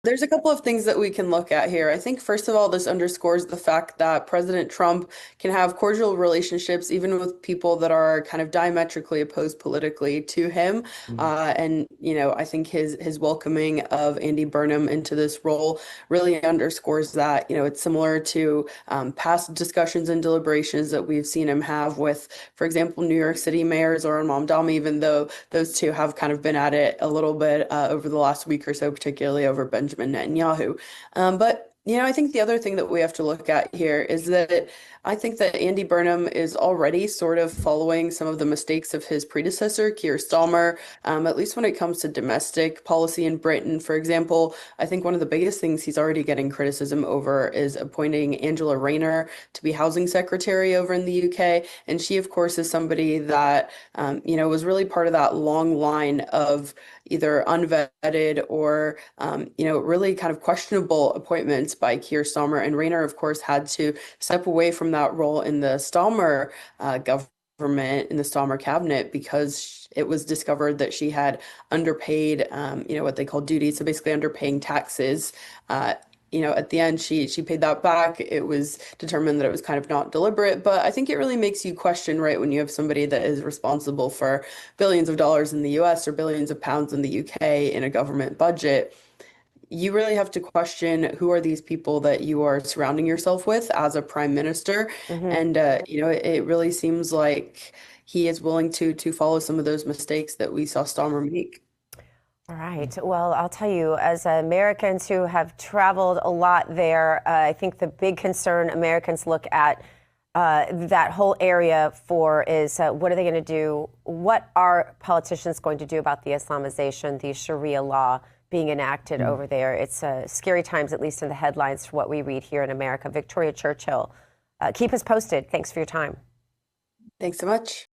There's a couple of things that we can look at here. I think, first of all, this underscores the fact that President Trump can have cordial relationships even with people that are kind of diametrically opposed politically to him. I think his welcoming of Andy Burnham into this role really underscores that. It's similar to past discussions and deliberations that we've seen him have with, for example, New York City Mayor Zoran Mamdani, even though those two have kind of been at it a little bit over the last week or so, particularly over Benjamin Netanyahu. But I think the other thing that we have to look at here is that I think that Andy Burnham is already sort of following some of the mistakes of his predecessor, Keir Starmer, at least when it comes to domestic policy in Britain. For example, I think one of the biggest things he's already getting criticism over is appointing Angela Rayner to be housing secretary over in the UK. And she, of course, is somebody that, was really part of that long line of either unvetted or, really kind of questionable appointments by Keir Starmer. And Rayner, of course, had to step away from that role in the Starmer government, in the Starmer cabinet, because it was discovered that she had underpaid, what they call duties, so basically underpaying taxes. At the end, she paid that back. It was determined that it was kind of not deliberate, but I think it really makes you question, right, when you have somebody that is responsible for billions of dollars in the US or billions of pounds in the UK in a government budget. You really have to question, who are these people that you are surrounding yourself with as a prime minister? Hmm. And it really seems like he is willing to follow some of those mistakes that we saw Starmer make. All right. Well, I'll tell you, as Americans who have traveled a lot there, I think the big concern Americans look at that whole area for is what are they going to do? What are politicians going to do about the Islamization, the Sharia law being enacted over there? It's scary times, at least in the headlines, for what we read here in America. Victoria Churchill, keep us posted. Thanks for your time. Thanks so much.